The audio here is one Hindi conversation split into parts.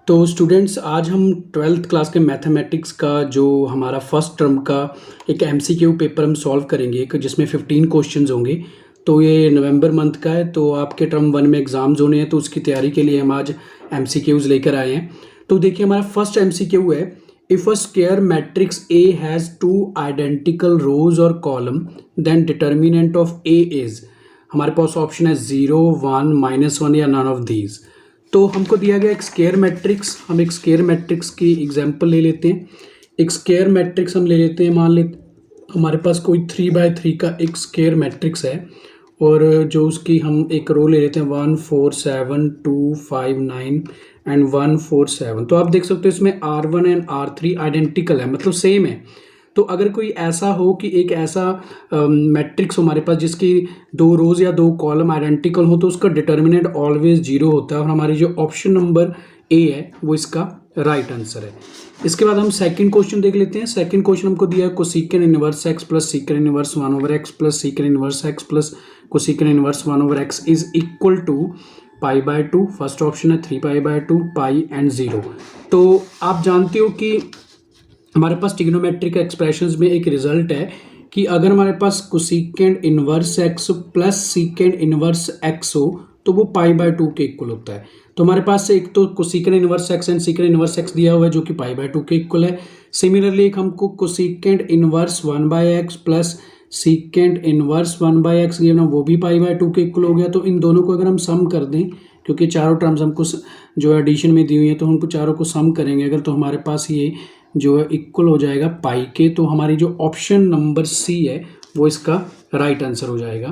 तो स्टूडेंट्स आज हम ट्वेल्थ क्लास के मैथमेटिक्स का जो हमारा फर्स्ट टर्म का एक एमसीक्यू पेपर हम सॉल्व करेंगे जिसमें 15 क्वेश्चंस होंगे। तो ये नवंबर मंथ का है, तो आपके टर्म 1 में एग्ज़ाम्स होने हैं, तो उसकी तैयारी के लिए हम आज एमसीक्यूज़ लेकर आए हैं। तो देखिए हमारा फर्स्ट एमसीक्यू है, if a square matrix A has two identical rows और column then determinant of A is. हमारे पास ऑप्शन है 0, 1, -1 या नन ऑफ दीज। तो हमको दिया गया एक स्क्वायर मैट्रिक्स, हम एक स्क्वायर मैट्रिक्स की एग्जांपल ले लेते हैं। एक स्क्वायर मैट्रिक्स हम ले लेते हैं, मान लेते हमारे पास कोई 3/3 का एक स्क्वायर मैट्रिक्स है और जो उसकी हम एक रो ले लेते हैं 1 4 7 2 5 9 एंड 1 4 7। तो आप देख सकते हो इसमें R1 एंड R3 आइडेंटिकल है, मतलब सेम है। तो अगर कोई ऐसा हो कि एक ऐसा मैट्रिक्स हमारे पास जिसकी 2 रोज या 2 कॉलम आइडेंटिकल हो, तो उसका डिटर्मिनेंट ऑलवेज 0 होता है और हमारी जो ऑप्शन नंबर ए है वो इसका राइट आंसर है। इसके बाद हम सेकंड क्वेश्चन देख लेते हैं। सेकंड क्वेश्चन हमको दिया है cosecant inverse x plus secant inverse 1/x plus secant inverse x plus cosecant inverse 1/x is equal to π/2। First option है 3π/2, पाई एंड 0। तो आप जानते हो कि हमारे पास ट्रिग्नोमेट्रिक एक्सप्रेशंस में एक रिजल्ट है कि अगर हमारे पास cosecant inverse x plus secant inverse x हो तो वो π/2 के इक्वल होता है। तो हमारे पास एक तो cosecant inverse x and second inverse x दिया हुआ है जो कि π/2 के इक्वल है। सिमिलरली एक हमको cosecant inverse 1/x plus secant inverse 1/x given है, वो भी π/2 के इक्वल हो गया। तो इन दोनों को अगर हम सम कर दें, क्योंकि चारों टर्म्स हमको जो एडिशन में दी हुई है, तो हमको चारों को सम करेंगे अगर, तो हमारे पास ये जो है इक्वल हो जाएगा पाई के। तो हमारी जो ऑप्शन नंबर सी है वो इसका राइट आंसर हो जाएगा।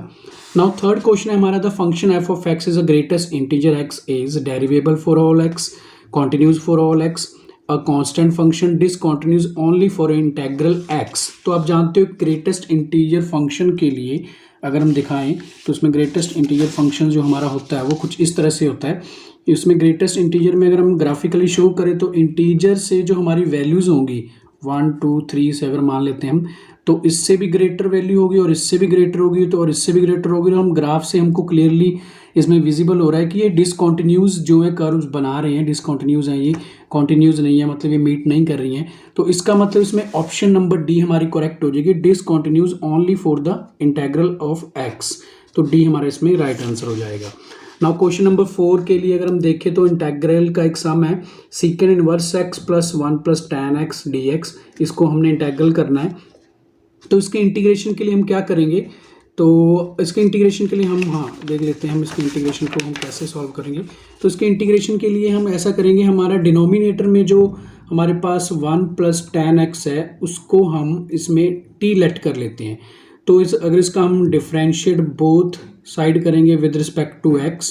नाउ थर्ड क्वेश्चन है हमारा, the function f of x is the greatest integer x is derivable for all x, continuous for all x, a constant function, discontinuous only for integral x. तो आप जानते हो ग्रेटेस्ट इंटीजर फंक्शन के लिए अगर हम दिखाएं तो उसमें ग्रेटेस्ट इंटीजर फंक्शन जो हमारा होता है वो कुछ इस तरह से होता है। इसमें ग्रेटेस्ट इंटीजर में अगर हम ग्राफिकली शो करें तो इंटीजर से जो हमारी वैल्यूज़ होंगी 1 2 3 से अगर मान लेते हैं हम, तो इससे भी ग्रेटर वैल्यू होगी और इससे भी ग्रेटर होगी तो और इससे भी ग्रेटर होगी। तो हम ग्राफ से हमको क्लियरली इसमें विजिबल हो रहा है कि ये डिसकॉन्टिन्यूज जो है कर्व्स बना रहे हैं, डिसकॉन्टिन्यूज हैं, ये कॉन्टिन्यूज नहीं है, मतलब ये मीट नहीं कर रही हैं। तो इसका मतलब इसमें ऑप्शन नंबर डी हमारी करेक्ट हो जाएगी, discontinuous only for the integral of x. तो डी हमारा इसमें राइट आंसर हो जाएगा। नाउ क्वेश्चन नंबर 4 के लिए अगर हम देखें तो इंटेग्रल का एक सम है second inverse x plus 1 plus tan x dx। इसको हमने इंटेग्रल करना है। तो इसके इंटीग्रेशन के लिए हम क्या करेंगे, तो इसके इंटीग्रेशन के लिए हम देख लेते हैं हम इसके इंटीग्रेशन को हम कैसे सॉल्व करेंगे। तो इसके इंटीग्रेशन के लिए हम ऐसा करेंगे, हमारा डिनोमिनेटर में जो हमारे पास 1 प्लस tan x है उसको हम इसमें t लेट कर लेते हैं। तो अगर इसका हम डिफरेंशिएट बोथ साइड करेंगे विद रिस्पेक्ट टू x,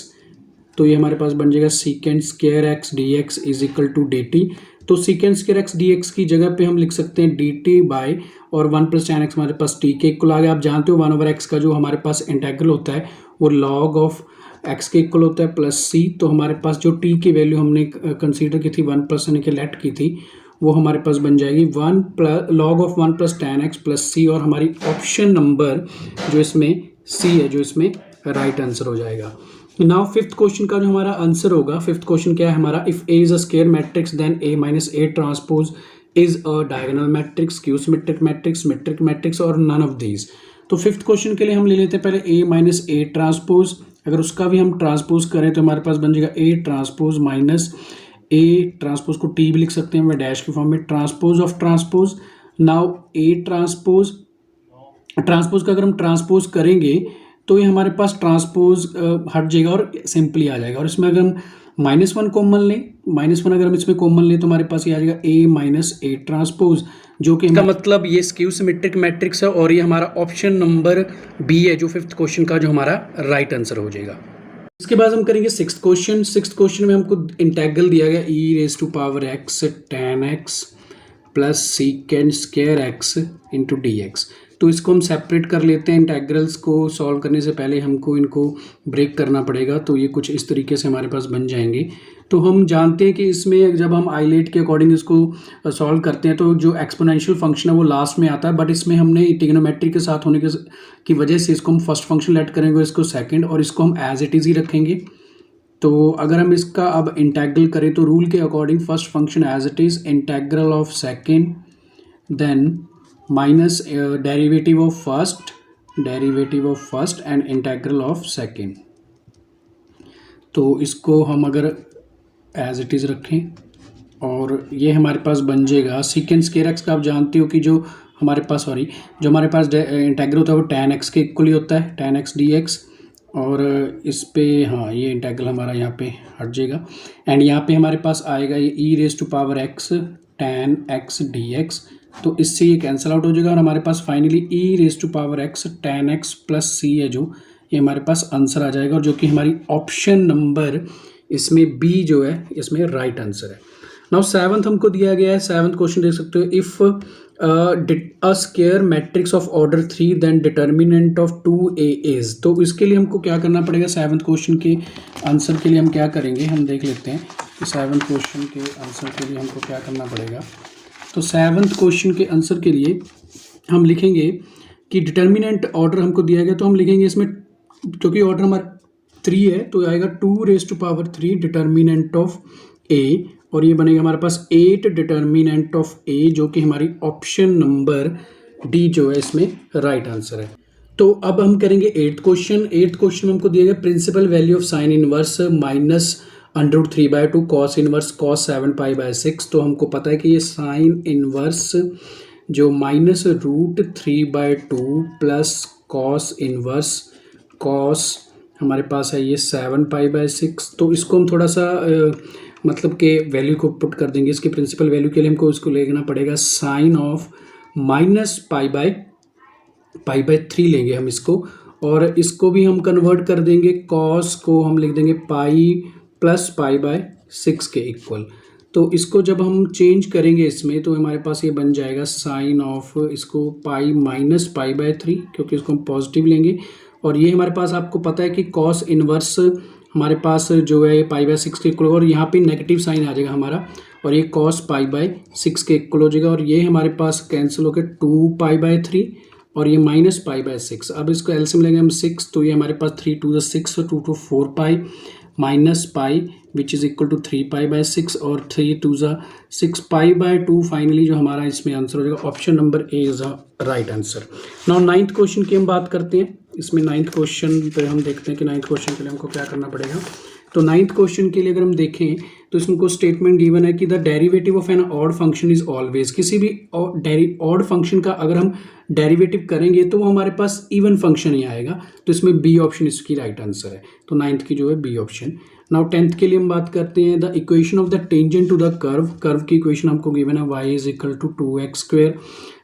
तो ये हमारे पास बन जाएगा second square x dx is equal to dt। तो सेकेंड स्क्वायर x dx की जगह पे हम लिख सकते हैं dt बाय, और 1 प्लस tan x हमारे पास t के इक्वल आ गया। आप जानते हो 1/x का जो हमारे पास इंटेग्रल होता है वो log ऑफ x के इक्वल होता है प्लस c। तो हमारे पास जो t की वैल्यू हमने कंसीडर की थी 1 प्लस यानी कि लेट की थी, वो हमारे पास बन जाएगी 1 plus log of 1 plus tan x plus c। और हमारी ऑप्शन नंबर जो इसमें सी है जो इसमें राइट आंसर हो जाएगा। नाउ फिफ्थ क्वेश्चन का जो हमारा आंसर होगा, फिफ्थ क्वेश्चन क्या है हमारा, if A is a square matrix then A minus A transpose is a diagonal matrix, skew symmetric matrix, metric matrix और नन ऑफ दीज। तो फिफ्थ क्वेश्चन के लिए हम ले लेते हैं पहले ए माइनस ए ट्रांसपोज। अगर उसका भी हम ट्रांसपोज करें तो हमारे पास बन जाएगा A transpose minus A transpose को टी भी लिख सकते हैं डैश के फॉर्म में, transpose of transpose. Now A transpose का अगर हम ट्रांसपोज करेंगे तो ये हमारे पास ट्रांसपोज हट जाएगा और सिंपली आ जाएगा। और इसमें अगर हम -1 कॉमन लें, -1 अगर हम इसमें कॉमन लें तो हमारे पास ये आ जाएगा ए माइनस ए ट्रांसपोज, जो कि इसका मतलब ये स्क्यू सिमेट्रिक मैट्रिक्स है और ये हमारा ऑप्शन नंबर बी है जो फिफ्थ क्वेश्चन का जो हमारा राइट आंसर हो जाएगा। इसके बाद हम करेंगे सिक्स्थ क्वेश्चन। सिक्स्थ क्वेश्चन में हमको इंटेग्रल दिया गया e⁻x tan x plus second square x into dx। तो इसको हम सेपरेट कर लेते हैं। इंटेग्रल्स को सॉल्व करने से पहले हमको इनको ब्रेक करना पड़ेगा, तो ये कुछ इस तरीके से हमारे पास बन जाएंगे। तो हम जानते हैं कि इसमें जब हम आइलेट के अकॉर्डिंग इसको सॉल्व करते हैं तो जो एक्सपोनेंशियल फंक्शन है वो लास्ट में आता है, बट इसमें हमने ट्रिग्नोमेट्री के साथ होने की वजह से इसको हम फर्स्ट फंक्शन लेट करेंगे, इसको सेकंड, और इसको हम एज इट इज़ ही रखेंगे। तो अगर हम इसका अब इंटेग्रल करें तो रूल के according first function as it is integral of second, then minus derivative of first and integral of second. तो इसको हम अगर एज इट इज़ रखें और ये हमारे पास बन जाएगा सीकेंड स्क्वायर एक्स का। आप जानते हो कि जो हमारे पास इंटेग्रल होता है वो tan x के इक्वल ही होता है, tan x dx। और इस पे हाँ ये इंटेग्रल हमारा यहाँ पे हट जाएगा एंड यहाँ पे हमारे पास आएगा ये e⁻x tan x dx। तो इससे ये कैंसिल आउट हो जाएगा और हमारे पास finally e⁻x tan x plus c है जो ये हमारे पास आंसर आ जाएगा, और जो कि हमारी ऑप्शन नंबर इसमें बी जो है इसमें राइट आंसर है। नाउ सेवंथ हमको दिया गया है, सेवंथ क्वेश्चन देख सकते हो, if a square matrix of order 3 then determinant of 2a is. तो इसके लिए हमको क्या करना पड़ेगा, सेवंथ क्वेश्चन के आंसर के लिए हम क्या करेंगे, हम देख लेते हैं कि सेवंथ क्वेश्चन के आंसर के लिए हमको क्या करना पड़ेगा। तो सेवंथ क्वेश्चन के आंसर के लिए हम लिखेंगे कि डिटर्मिनेंट ऑर्डर हमको दिया गया, तो हम लिखेंगे इसमें क्योंकि ऑर्डर हमारा 3 है तो आएगा 2⁻³ डिटर्मिनेंट ऑफ a, और ये बनेगा हमारे पास 8 डिटर्मिनेंट ऑफ a, जो कि हमारी ऑप्शन नंबर डी जो है इसमें राइट आंसर है। तो अब हम करेंगे एट्थ क्वेश्चन हमको दिया गया principal value of sine inverse -√3/2 cos inverse cos 7π/6। तो हमको पता है कि ये साइन इनवर्स जो -√3/2 प्लस कॉस इनवर्स कॉस हमारे पास है ये 7π/6। तो इसको हम थोड़ा सा मतलब के वैल्यू को पुट कर देंगे। इसके प्रिंसिपल वैल्यू के लिए हमको इसको लेना पड़ेगा साइन ऑफ -π/3 लेंगे हम इसको, और इसको भी हम कन्वर्ट कर देंगे, कॉस को हम लिख देंगे पाई प्लस π/6 के इक्वल। तो इसको जब हम चेंज करेंगे इसमें तो हमारे पास ये बन जाएगा साइन ऑफ इसको पाई माइनस π/3, क्योंकि इसको हम पॉजिटिव लेंगे। और ये हमारे पास आपको पता है कि कॉस इनवर्स हमारे पास जो है π/6 के इक्वल, और यहाँ पे नेगेटिव साइन आ जाएगा हमारा, और ये cos π/6 के इक्वल हो जाएगा, और ये हमारे पास कैंसिल होकर 2π/3 और ये -π/6। अब इसको एलसीएम लेंगे हम 6, तो ये हमारे पास 3 2 6 2 2 4π minus pi which is equal to 3π/6 और 3 2 6π/2। फाइनली जो हमारा इसमें आंसर हो जाएगा option number A is the right answer. Now ninth question की हम बात करते हैं। इसमें नाइन्थ क्वेश्चन पे हम देखते हैं कि नाइन्थ क्वेश्चन के लिए हमको क्या करना पड़ेगा। तो नाइन्थ क्वेश्चन के लिए अगर हम देखें तो इसमें को स्टेटमेंट गिवन है कि the derivative of an odd function is always, किसी भी ऑड फंक्शन का अगर हम डेरिवेटिव करेंगे तो वो हमारे पास इवन फंक्शन ही आएगा। तो इसमें बी ऑप्शन इसकी राइट आंसर है। तो नाइन्थ की जो है बी ऑप्शन। नाउ टेंथ के लिए हम बात करते हैं the equation of the tangent to the curve की इक्वेशन हमको गिवन है y is equal to 2x²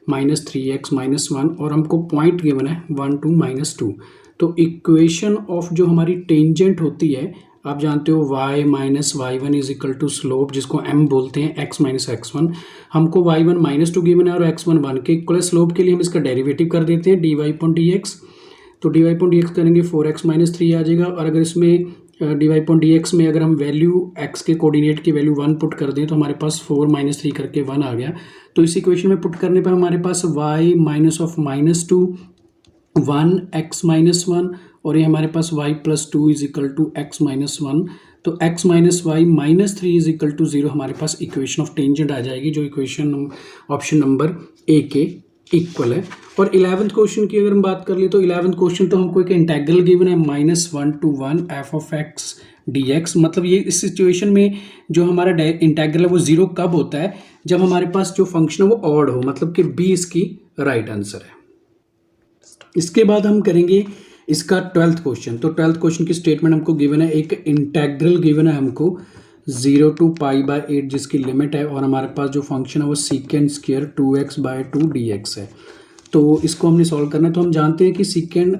minus 3x minus 1, और हमको पॉइंट गिवन है 1 2 -2। तो इक्वेशन ऑफ जो हमारी टेंजेंट होती है आप जानते हो y minus y1 is equal to slope जिसको m बोलते हैं x माइनस x1। हमको y1 -2 गिवन है और x1 1 के इक्वल है। स्लोप के लिए हम इसका डेरिवेटिव कर देते हैं dy/dx। तो dy/dx करेंगे 4x माइनस 3 आ जाएगा, और अगर इसमें dy/dx में अगर हम वैल्यू x के कोऑर्डिनेट की वैल्यू 1 पुट कर दें तो हमारे पास 4 माइनस 3 करके 1 आ गया। तो इस इक्वेशन में पुट करने पर हमारे पास y minus of -2 1 x minus 1, और ये हमारे पास y plus 2 is equal to x minus 1। तो x minus y minus 3 is equal to 0 हमारे पास इक्वेशन ऑफ टेंजेंट आ जाएगी, जो इक्वेशन ऑप्शन नंबर ए के इक्वल है। और 11th क्वेश्चन की अगर हम बात कर ले तो 11th क्वेश्चन तो हमको एक इंटेग्रल गिवन है -1 to 1 f of x dx। मतलब ये इस सिचुएशन में जो हमारा इंटेग्रल है वो 0 कब होता है, जब हमारे पास जो फंक्शन है वो ऑड हो, मतलब कि बी इसकी राइट आंसर है। इसके बाद हम करेंगे इसका 12th क्वेश्चन। तो 12th क्वेश्चन की स्टेटमेंट हमको गिवन है, एक इंटेग्रल गिवन है हमको 0 to π/8 जिसकी लिमिट है, और हमारे पास जो फंक्शन है वो सीकेंड स्क्वायर 2x/2 dx है। तो इसको हमने सॉल्व करना है। तो हम जानते हैं कि सीकेंड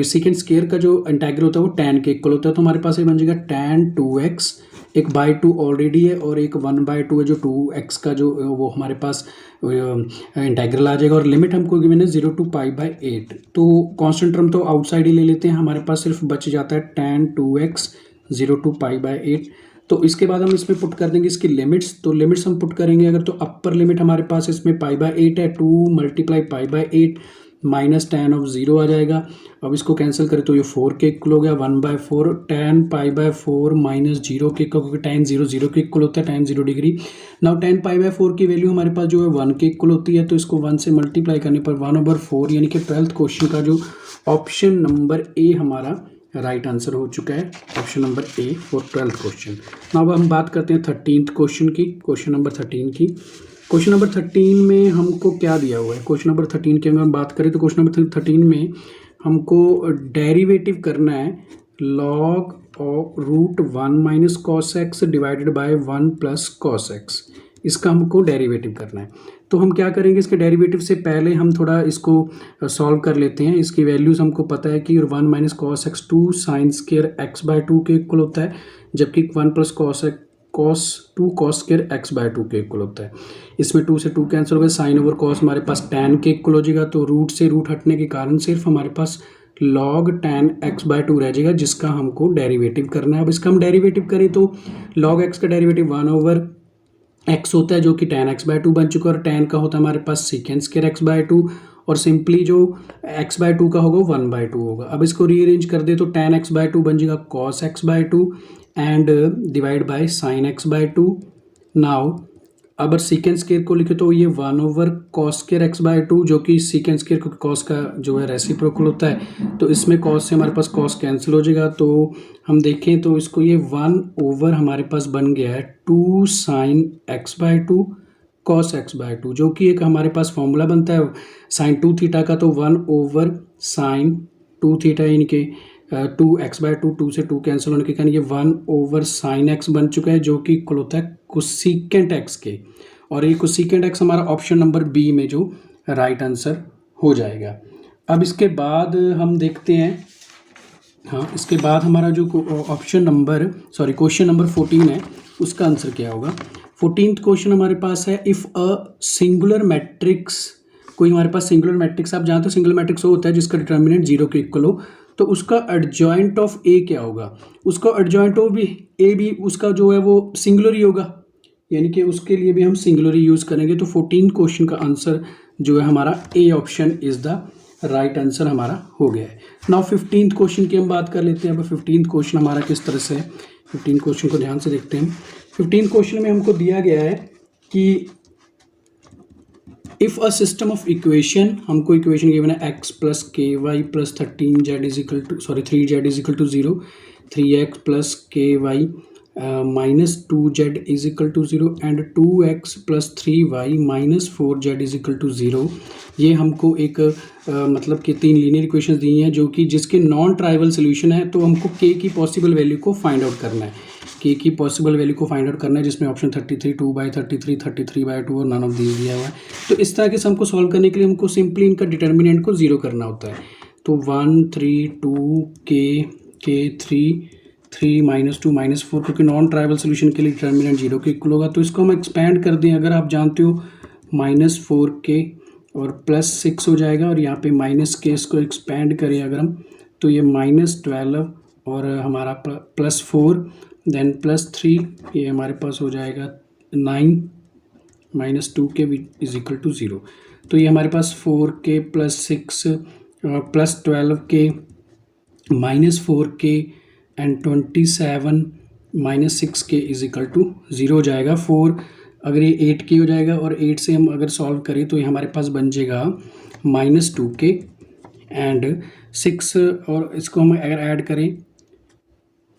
सीकेंड स्क्वायर का जो इंटेग्रल होता है वो tan के इक्वल होता है। तो हमारे पास ये बन जाएगा tan 2x, एक बाई 2 ऑलरेडी है और एक 1/2 है जो 2x का जो वो हमारे पास इंटेग्रल आ जाएगा, और लिमिट हमको गिवन है 0 to π/8। तो कांस्टेंट टर्म तो आउटसाइड ही ले लेते हैं, हमारे पास सिर्फ बच जाता है tan 2x 0 to π/8। तो इसके बाद हम इसमें पुट कर देंगे इसकी लिमिट्स। तो लिमिट्स हम पुट करेंगे अगर, तो अपर लिमिट हमारे पास इसमें π/8 है, 2 × π/8 माइनस tan ऑफ 0 आ जाएगा। अब इसको कैंसिल करें तो ये 4 के इक्वल हो गया, 1/4 tan π/4 माइनस 0 के इक्वल, क्योंकि tan 0 0 के इक्वल होता है, tan 0 डिग्री। नाउ tan π/4 की वैल्यू हमारे पास जो है 1 के इक्वल होती है, तो इसको 1 से मल्टीप्लाई करने पर 1/4, यानी कि 12th क्वेश्चन का जो ऑप्शन नंबर ए हमारा राइट आंसर हो चुका है, option number A for 12th question. Now अब हम बात करते हैं 13th क्वेश्चन की, क्वेश्चन नंबर 13 की। क्वेश्चन नंबर 13 में हमको क्या दिया हुआ है? क्वेश्चन नंबर 13 की अगर हम बात करें तो क्वेश्चन नंबर 13 में हमको डेरिवेटिव करना है log of √1 minus cos x divided by 1 plus cos x. इसका हमको डेरिवेटिव करना है। तो हम क्या करेंगे, इसके डेरिवेटिव से पहले हम थोड़ा इसको सॉल्व कर लेते हैं। इसकी वैल्यूज़ हमको पता है कि 1 minus cos x 2 sine square x/2 के इक्वल होता है, जबकि 1 plus cos 2 cos square x/2 के इक्वल होता है। इसमें 2 से 2 कैंसिल हो गया, साइन ओवर कॉस हमारे पास tan के इक्वल हो जाएगा, तो रूट से रूट हटने के कारण सिर्फ हमारे पास log tan x/2 रह जाएगा, जिसका हमको डेरिवेटिव करना है। अब इसका हम डेरिवेटिव करें तो log x का डेरिवेटिव 1/x होता है, जो कि tan x/2 बन चुका है, और tan का होता है हमारे पास secant स्क्वायर x/2, और सिंपली जो x/2 का होगा 1/2 होगा। अब इसको रीअरेंज कर दे तो tan x/2 बन जाएगा cos x/2 and divide by sin x/2। Now अगर सीकेंट स्क्वायर को लिखे तो ये 1/cos स्क्वायर x/2, जो कि सीकेंट स्क्वायर क्योंकि cos का जो है रेसिप्रोकल होता है, तो इसमें cos से हमारे पास cos कैंसिल हो जाएगा। तो हम देखें तो इसको ये 1 हमारे पास बन गया है 2 sin x/2 cos x/2, जो कि एक हमारे पास फॉर्मूला बनता है sin 2 थीटा का, तो 1/sin 2 थीटा, यानी कि 2x/2, 2 से 2 कैंसिल होने के कारण ये 1/sin x बन चुका है, जो कि इक्वल होता है कोसेकेंट x के, और ये कोसेकेंट x हमारा ऑप्शन नंबर बी में जो राइट आंसर हो जाएगा। अब इसके बाद हम देखते हैं, हाँ इसके बाद हमारा जो क्वेश्चन नंबर 14 है, उसका आंसर क्या होगा। 14th क्वेश्चन हमारे पास है, इफ़ अ सिंगुलर मैट्रिक्स, कोई हमारे पास सिंगुलर मैट्रिक्स, आप जानते हो सिंगुलर मैट्रिक्स वो होता है जिसका डिटर्मिनेंट 0 के इक्वल हो, तो उसका एडजॉइंट ऑफ ए क्या होगा। उसका एडजॉइंट ऑफ ए भी उसका जो है वो सिंगुलर ही होगा, यानी कि उसके लिए भी हम सिंगुलर ही यूज़ करेंगे। तो 14 क्वेश्चन का आंसर जो है हमारा A option is the right answer हमारा हो गया है। नाउ 15th क्वेश्चन की हम बात कर लेते हैं। अब 15th क्वेश्चन हमारा किस तरह से है, 15 क्वेश्चन को ध्यान से देखते हैं। 15 क्वेश्चन में हमको दिया गया है कि if a system of equation, हमको इक्वेशन गिवन है x plus K y plus 3z is equal to 0, 3x plus K y minus 2z is equal to 0 and 2x plus 3y minus 4z is equal to 0। ये हमको एक मतलब कि 3 लीनियर इक्वेशंस दी हैं, जो कि जिसके नॉन ट्राइवल सोल्यूशन है। तो हमको k की पॉसिबल वैल्यू को फाइंड आउट करना है, k की पॉसिबल वैल्यू को फाइंड आउट करना है, जिसमें ऑप्शन 33 2/33 33/2 और नन ऑफ दीज दिया हुआ है। तो इस तरह के हमको सॉल्व करने के लिए हमको सिंपली इनका डिटर्मिनेंट को 0 करना होता है। तो 1 3 2 k 3 -2 -4, क्योंकि नॉन ट्राइवल सोल्यूशन के लिए डिटर्मिनेंट 0 के इक्वल होगा। तो इसको हम एक्सपैंड कर दें, अगर आप जानते हो -4k और +6 हो जाएगा, और यहाँ पे -k इसको एक्सपैंड करें अगर हम, तो ये -12 और हमारा +4 देन +3, ये हमारे पास हो जाएगा 9 -2k इज इक्वल टू 0। तो ये हमारे पास 4k +6 +12k -4k and 27 -6k is equal to 0 हो जाएगा। 4 अगर ये 8k हो जाएगा, और 8 से हम अगर सॉल्व करें तो ये हमारे पास बन जाएगा -2k एंड 6, और इसको हम अगर ऐड करें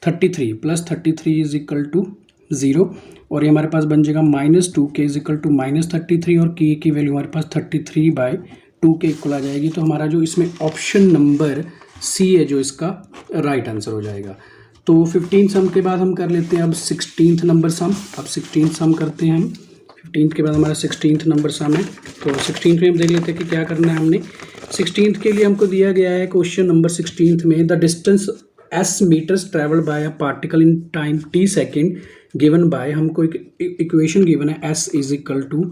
33 +33 इज इक्वल टू 0, और ये हमारे पास बन जाएगा -2k इज इक्वल टू -33, और k की वैल्यू हमारे पास 33/2 के इक्वल आ जाएगी। तो हमारा जो इसमें ऑप्शन नंबर सी है जो इसका राइट आंसर हो जाएगा। तो 15 सम के बाद हम कर लेते हैं अब 16th नंबर सम। अब 16th सम करते हैं हम, 15th के बाद हमारा 16th नंबर सम है। तो 16th में हम देख लेते हैं कि क्या करना है हमने। 16th के लिए हमको दिया गया है क्वेश्चन नंबर 16th में, the distance s metres travelled by a particle in time t second given by, हमको एक इक्वेशन गिवन है s is equal to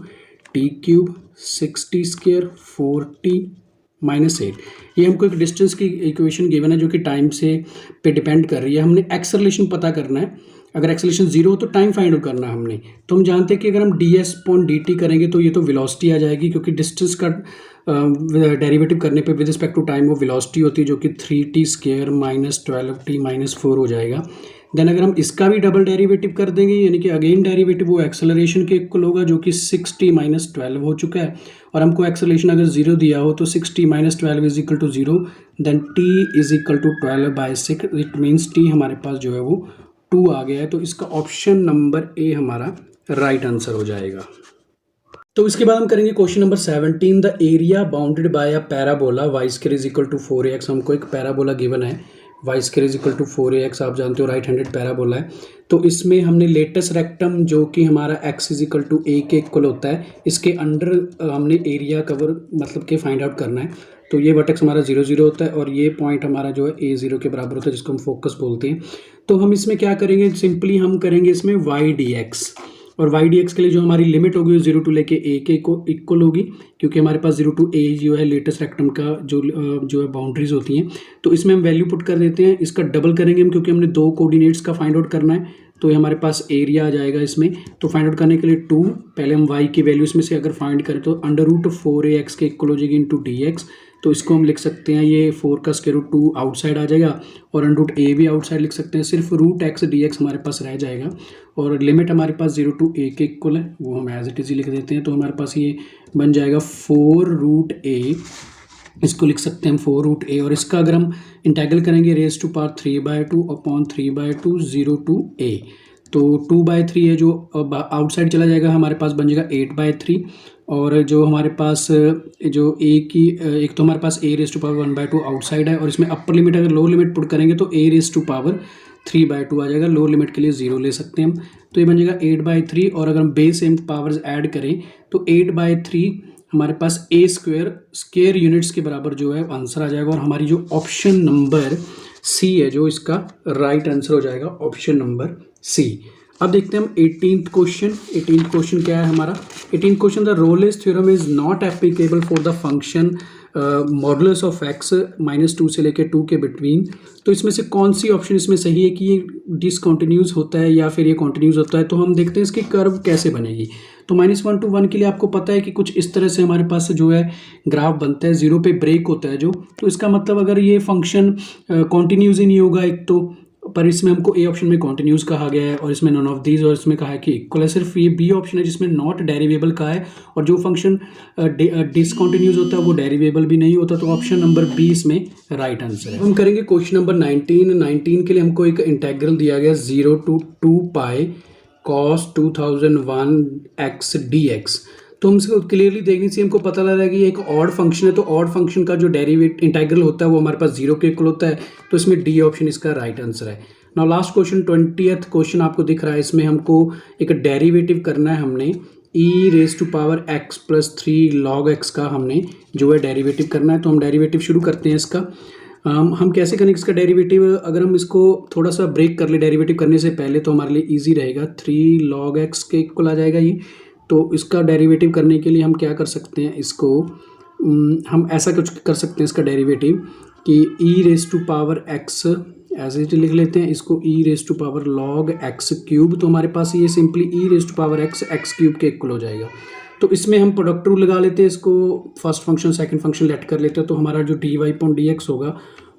t³ 60² 4t -8। ये हमको एक डिस्टेंस की इक्वेशन गिवन है, जो कि टाइम से पे डिपेंड कर रही है। हमने एक्सेलरेशन पता करना है, अगर एक्सेलरेशन 0 हो तो टाइम फाइंड आउट करना है हमने। तो हम जानते हैं कि अगर हम ds/dt करेंगे तो ये तो वेलोसिटी आ जाएगी, क्योंकि डिस्टेंस का डेरिवेटिव करने पे विद रिस्पेक्ट टू टाइम वो वेलोसिटी होती है जो कि 3t² माइनस 12t माइनस 4 हो जाएगा। देन अगर हम इसका भी डबल डेरिवेटिव कर देंगे यानी कि अगेन डेरिवेटिव वो एक्सेलरेशन के इक्वल होगा जो कि 6t माइनस 12 हो चुका है, और हमको एक्सेलरेशन अगर 0 दिया हो तो 6t minus 12 is equal to 0, then t is equal to 12/6, it means t हमारे पास जो है वो 2 आ गया है। तो इसका ऑप्शन नंबर ए हमारा राइट आंसर हो जाएगा। तो इसके बाद हम करेंगे question number 17, the area bounded by a parabola y² is equal to 4ax। हमको एक पैराबोला गिवन है y² is equal to 4ax, आप जानते हो राइट हैंडेड पैराबोला है। तो इसमें हमने लेटेस्ट रेक्टम जो कि हमारा x is equal to a के इक्वल होता है, इसके अंडर हमने एरिया कवर मतलब कि फाइंड आउट करना है। तो ये वर्टेक्स हमारा 0 0 होता है और ये पॉइंट हमारा जो है a0 के बराबर होता है जिसको हम फोकस बोलते हैं। तो हम इसमें क्या करेंगे, सिंपली हम करेंगे इसमें y dx, और y dx के लिए जो हमारी लिमिट होगी 0 टू लेके a के इक्वल होगी, क्योंकि हमारे पास 0 टू a जो है लेटेस्ट रेक्टम का जो है बाउंड्रीज होती हैं। तो इसमें हम वैल्यू पुट कर देते हैं, इसका डबल करेंगे हम क्योंकि हमने 2 कोऑर्डिनेट्स का फाइंड आउट करना है। तो ये हमारे पास एरिया आ जाएगा इसमें। तो फाइंड आउट करने के लिए 2, पहले हम y की वैल्यू इसमें से अगर फाइंड करें तो √4ax के इक्वल हो जाएगी इंटू dx। तो इसको हम लिख सकते हैं, ये 4 का स्क्वायर रूट 2 आउटसाइड आ जाएगा और √a भी आउटसाइड लिख सकते हैं, सिर्फ √x dx हमारे पास रह जाएगा। और लिमिट हमारे पास 0 टू a के इक्वल है, वो हम एज इट इज ही लिख देते हैं। तो हमारे पास ये बन जाएगा 4√a, इसको लिख सकते हैं हम 4√a, और इसका अगर हम इंटेग्रल करेंगे raise to power 3/2 upon 3/2 0 to a। तो 2/3 है जो आउटसाइड चला जाएगा, हमारे पास बन जाएगा 8/3। और जो हमारे पास जो a की एक तो हमारे पास a raise to power 1/2 outside है, और इसमें अपर लिमिट अगर लोअर लिमिट पुट करेंगे तो a रेज टू पावर 3/2 आ जाएगा। लोअर लिमिट के लिए 0 ले सकते हैं हम, तो ये बन जाएगा 8/3। और अगर हम बेस एम पावर्स ऐड करें तो 8/3 हमारे पास a² यूनिट्स के बराबर जो है आंसर आ जाएगा। और हमारी जो ऑप्शन नंबर सी है जो इसका राइट आंसर हो जाएगा, ऑप्शन नंबर सी। अब देखते हैं हम 18th क्वेश्चन। 18th क्वेश्चन क्या है हमारा? 18th question, the Rolle's theorem is not applicable for the function modulus of x -2 से लेकर 2 के बिटवीन। तो इसमें से कौन सी ऑप्शन इसमें सही है कि ये डिसकंटिन्यूस होता है या फिर ये कॉन्टिन्यूस होता है? तो हम देखते हैं इसकी कर्व कैसे बनेगी। तो -1 to 1 के लिए आपको पता है कि कुछ इस तरह से हमारे पास जो है ग्राफ बनता है, 0 पे ब्रेक होता है जो। तो इसका मतलब अगर ये फंक्शन कॉन्टिन्यूस ही नहीं होगा एक तो, पर इसमें हमको ए ऑप्शन में कॉन्टिन्यूस कहा गया है और इसमें नॉन ऑफ दीज, और इसमें कहा है कि इक्वल है। सिर्फ ये बी ऑप्शन है जिसमें नॉट डेरिवेबल का है, और जो फंक्शन डिसकंटिन्यूस होता है वो डेरिवेबल भी नहीं होता। तो ऑप्शन नंबर बी इसमें राइट आंसर है। हम करेंगे क्वेश्चन नंबर 19 के लिए हमको एक इंटेग्रल दिया गया 0 to 2 pi cos 2001 x dx। तो हमसे क्लियरली देखने से हमको पता लग रहा है कि ये एक ऑड फंक्शन है। तो ऑड फंक्शन का जो डेरिवेट इंटीग्रल होता है वो हमारे पास 0 के इक्वल होता है। तो इसमें डी ऑप्शन इसका राइट आंसर है। Now last question 20th question आपको दिख रहा है, इसमें हमको एक डेरिवेटिव करना है। हमने e⁻x + 3 log x का हमने जो है डेरिवेटिव करना है। तो हम डेरिवेटिव शुरू करते हैं इसका। हम कैसे करेंगे इसका डेरिवेटिव? अगर हम इसको थोड़ा सा ब्रेक कर ले डेरिवेटिव करने से पहले तो हमारे लिए इजी रहेगा। 3 log x के इक्वल आ जाएगा ये। तो इसका डेरिवेटिव करने के लिए हम क्या कर सकते हैं, इसको हम ऐसा कुछ कर सकते हैं इसका डेरिवेटिव कि e⁻x ऐसे ही लिख लेते हैं इसको, e⁻log x³। तो हमारे पास ये सिंपली e⁻x x³ के इक्वल हो जाएगा। तो इसमें हम प्रोडक्ट रूल लगा लेते हैं, इसको first function second function let कर लेते हैं। तो हमारा जो dy/dx होगा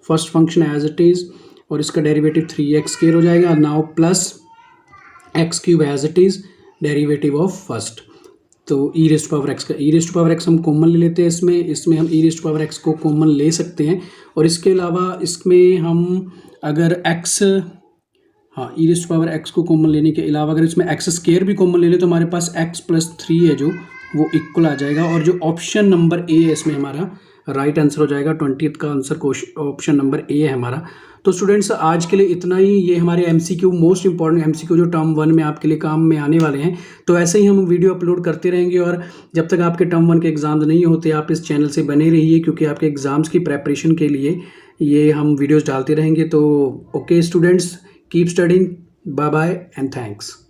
first function as it is, और इसका डेरिवेटिव 3x² हो जाएगा। Now plus x³ as it is derivative of first. तो e⁻x का e⁻x हम कॉमन ले लेते हैं इसमें हम e⁻x को कॉमन ले सकते हैं। और इसके अलावा इसमें हम अगर x e⁻x को कॉमन लेने के अलावा अगर इसमें x² भी कॉमन ले ले तो हमारे पास x + 3 है जो वो इक्वल आ जाएगा। और जो ऑप्शन नंबर ए है इसमें हमारा राइट आंसर हो जाएगा। 20th का आंसर ऑप्शन नंबर ए है हमारा। तो स्टूडेंट्स आज के लिए इतना ही। ये हमारे MCQ मोस्ट इंपॉर्टेंट MCQ जो टर्म 1 में आपके लिए काम में आने वाले हैं। तो ऐसे ही हम वीडियो अपलोड करते रहेंगे, और जब तक आपके टर्म 1 के एग्ज़ाम नहीं होते आप इस चैनल से बने रहिए, क्योंकि आपके एग्ज़ाम्स की प्रेपरेशन के लिए ये हम वीडियोज़ डालते रहेंगे। तो okay students, keep studying, bye bye and thanks.